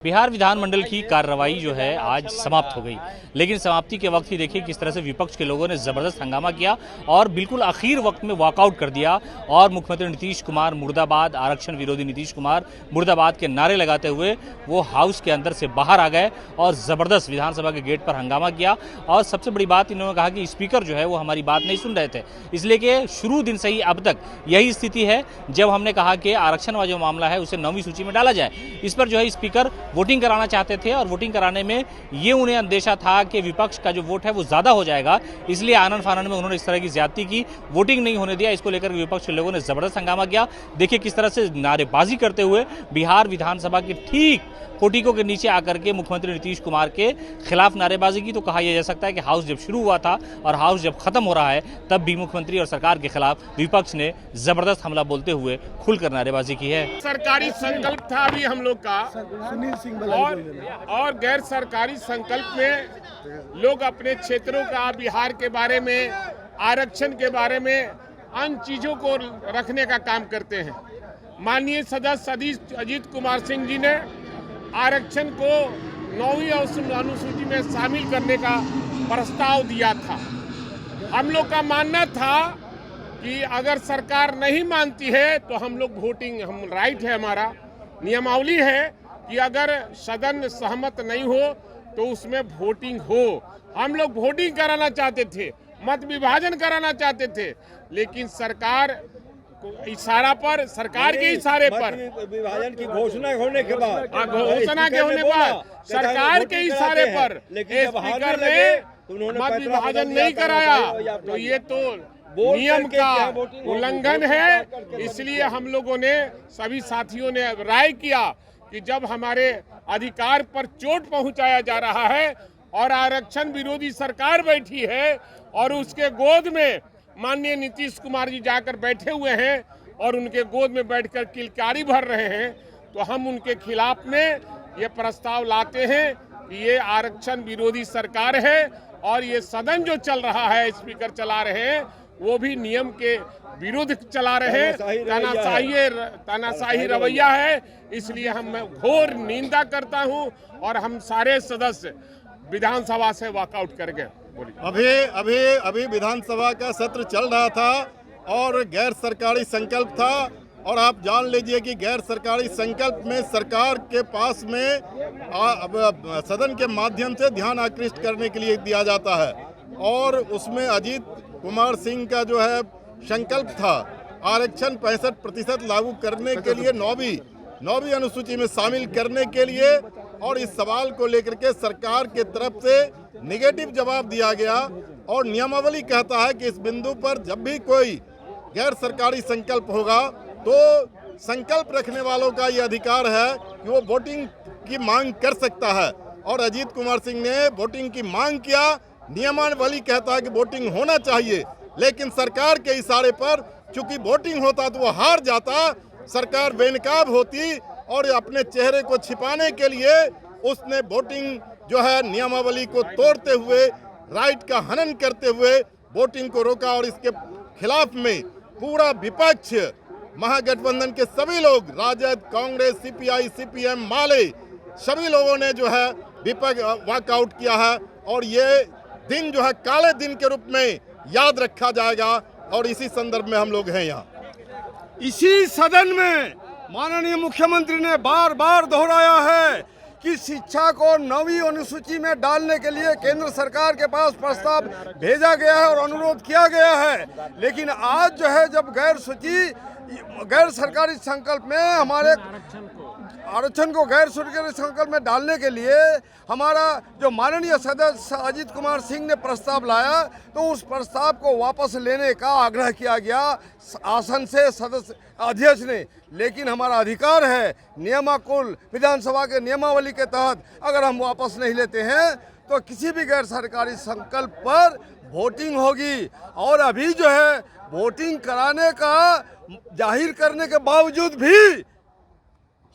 बिहार विधानमंडल की कार्रवाई जो है आज समाप्त हो गई, लेकिन समाप्ति के वक्त ही देखिए किस तरह से विपक्ष के लोगों ने जबरदस्त हंगामा किया और बिल्कुल आखिर वक्त में वॉकआउट कर दिया और मुख्यमंत्री नीतीश कुमार मुर्दाबाद, आरक्षण विरोधी नीतीश कुमार मुर्दाबाद के नारे लगाते हुए वो हाउस के अंदर से बाहर आ गए और जबरदस्त विधानसभा के गेट पर हंगामा किया। और सबसे बड़ी बात, इन्होंने कहा कि स्पीकर जो है वो हमारी बात नहीं सुन रहे थे, इसलिए कि शुरू दिन से ही अब तक यही स्थिति है। जब हमने कहा कि आरक्षण वाला जो मामला है उसे 9वीं सूची में डाला जाए, इस पर जो है स्पीकर वोटिंग कराना चाहते थे और वोटिंग कराने में ये उन्हें अंदेशा था कि विपक्ष का जो वोट है वो ज्यादा हो जाएगा, इसलिए आनन फानन में उन्होंने इस तरह की ज्यादती की, वोटिंग नहीं होने दिया। इसको लेकर विपक्ष के लोगों ने जबरदस्त हंगामा किया। देखिए किस तरह से नारेबाजी करते हुए बिहार विधानसभा के ठीक पोर्टिको के नीचे आकर के मुख्यमंत्री नीतीश कुमार के खिलाफ नारेबाजी की। तो कहा यह जा सकता है कि हाउस जब शुरू हुआ था और हाउस जब खत्म हो रहा है तब भी मुख्यमंत्री और सरकार के खिलाफ विपक्ष ने जबरदस्त हमला बोलते हुए खुलकर नारेबाजी की है। सरकारी संकल्प था अभी हम लोग का, और गैर सरकारी संकल्प में लोग अपने क्षेत्रों का, बिहार के बारे में, आरक्षण के बारे में, अन्य चीजों को रखने का काम करते हैं। माननीय सदस्य अजीत कुमार सिंह जी ने आरक्षण को 9वीं अनुसूची में शामिल करने का प्रस्ताव दिया था। हम लोग का मानना था कि अगर सरकार नहीं मानती है तो हम लोग वोटिंग, हम राइट है, हमारा नियमावली है कि अगर सदन सहमत नहीं हो तो उसमें वोटिंग हो। हम लोग वोटिंग कराना चाहते थे, मत विभाजन कराना चाहते थे, लेकिन सरकार इशारा पर, सरकार के इशारे पर, विभाजन की घोषणा होने के बाद, सरकार के इशारे पर स्पीकर ने मत विभाजन नहीं कराया, तो ये तो नियम का उल्लंघन है। इसलिए हम लोगों ने, सभी साथियों ने राय किया कि जब हमारे अधिकार पर चोट पहुंचाया जा रहा है और आरक्षण विरोधी सरकार बैठी है और उसके गोद में माननीय नीतीश कुमार जी जाकर बैठे हुए हैं और उनके गोद में बैठकर किलकारी भर रहे हैं, तो हम उनके खिलाफ में ये प्रस्ताव लाते हैं कि ये आरक्षण विरोधी सरकार है और ये सदन जो चल रहा है, स्पीकर चला रहे हैं, वो भी नियम के विरुद्ध चला रहे हैं, तानाशाही रवैया है। इसलिए हम घोर निंदा करता हूं और हम सारे सदस्य विधानसभा से वॉकआउट कर गए। अभी विधानसभा का सत्र चल रहा था और गैर सरकारी संकल्प था, और आप जान लीजिए कि गैर सरकारी संकल्प में सरकार के पास में सदन के माध्यम से ध्यान आकृष्ट करने के लिए दिया जाता है, और उसमें अजीत कुमार सिंह का जो है संकल्प था आरक्षण 65% लागू करने के लिए, 9वीं अनुसूची में शामिल करने के लिए, और इस सवाल को लेकर के सरकार के तरफ से निगेटिव जवाब दिया गया। और नियमावली कहता है कि इस बिंदु पर जब भी कोई गैर सरकारी संकल्प होगा तो संकल्प रखने वालों का ये अधिकार है कि वो वोटिंग की मांग कर सकता है, और अजीत कुमार सिंह ने वोटिंग की मांग किया। नियमावली कहता है कि वोटिंग होना चाहिए, लेकिन सरकार के इशारे पर चूंकि वोटिंग होता तो वो हार जाता, सरकार बेनकाब होती, और अपने चेहरे को छिपाने के लिए उसने वोटिंग जो है नियमावली को तोड़ते हुए, राइट का हनन करते हुए वोटिंग को रोका। और इसके खिलाफ में पूरा विपक्ष, महागठबंधन के सभी लोग, राजद, कांग्रेस, सीपीआई, सीपीएम, माले, सभी लोगों ने जो है विपक्ष वॉकआउट किया है। और ये दिन जो है काले दिन के रूप में याद रखा जाएगा, और इसी संदर्भ में हम लोग हैं यहाँ। इसी सदन में माननीय मुख्यमंत्री ने बार बार दोहराया है कि शिक्षा को 9वीं अनुसूची में डालने के लिए केंद्र सरकार के पास प्रस्ताव भेजा गया है और अनुरोध किया गया है, लेकिन आज जो है जब गैर सरकारी संकल्प में हमारे आरक्षण को गैर सरकारी संकल्प में डालने के लिए हमारा जो माननीय सदस्य अजीत कुमार सिंह ने प्रस्ताव लाया, तो उस प्रस्ताव को वापस लेने का आग्रह किया गया आसन से सदस्य अध्यक्ष ने। लेकिन हमारा अधिकार है, नियमाकुल विधानसभा के नियमावली के तहत अगर हम वापस नहीं लेते हैं तो किसी भी गैर सरकारी संकल्प पर वोटिंग होगी। और अभी जो है वोटिंग कराने का जाहिर करने के बावजूद भी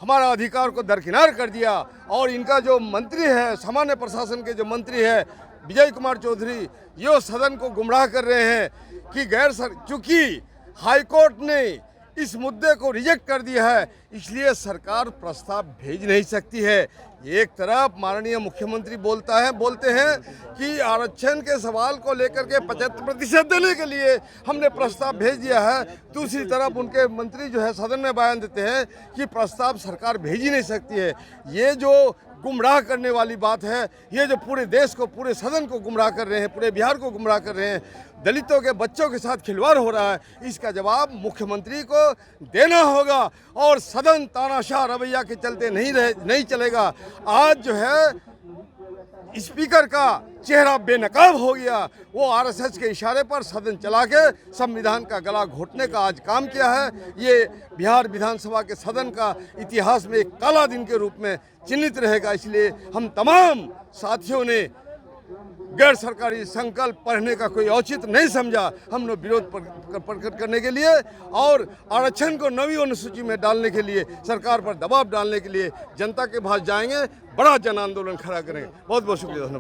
हमारा अधिकार को दरकिनार कर दिया। और इनका जो मंत्री है, सामान्य प्रशासन के जो मंत्री है विजय कुमार चौधरी, ये सदन को गुमराह कर रहे हैं कि चूंकि हाईकोर्ट ने इस मुद्दे को रिजेक्ट कर दिया है, इसलिए सरकार प्रस्ताव भेज नहीं सकती है। एक तरफ माननीय मुख्यमंत्री बोलते हैं कि आरक्षण के सवाल को लेकर के 75% देने के लिए हमने प्रस्ताव भेज दिया है। दूसरी तरफ उनके मंत्री जो है सदन में बयान देते हैं कि प्रस्ताव सरकार भेज ही नहीं सकती है। ये जो गुमराह करने वाली बात है, ये जो पूरे देश को, पूरे सदन को गुमराह कर रहे हैं, पूरे बिहार को गुमराह कर रहे हैं, दलितों के बच्चों के साथ खिलवाड़ हो रहा है, इसका जवाब मुख्यमंत्री को देना होगा और सदन तानाशाह रवैया के चलते नहीं चलेगा। आज जो है स्पीकर का चेहरा बेनकाब हो गया। वो आरएसएस के इशारे पर सदन चला के संविधान का गला घोटने का आज काम किया है। ये बिहार विधानसभा के सदन का इतिहास में एक काला दिन के रूप में चिन्हित रहेगा। इसलिए हम तमाम साथियों ने गैर सरकारी संकल्प पढ़ने का कोई औचित्य नहीं समझा। हम लोग विरोध प्रकट करने के लिए और आरक्षण को 9वीं अनुसूची में डालने के लिए, सरकार पर दबाव डालने के लिए जनता के पास जाएंगे, बड़ा जन आंदोलन खड़ा करेंगे। बहुत बहुत शुक्रिया।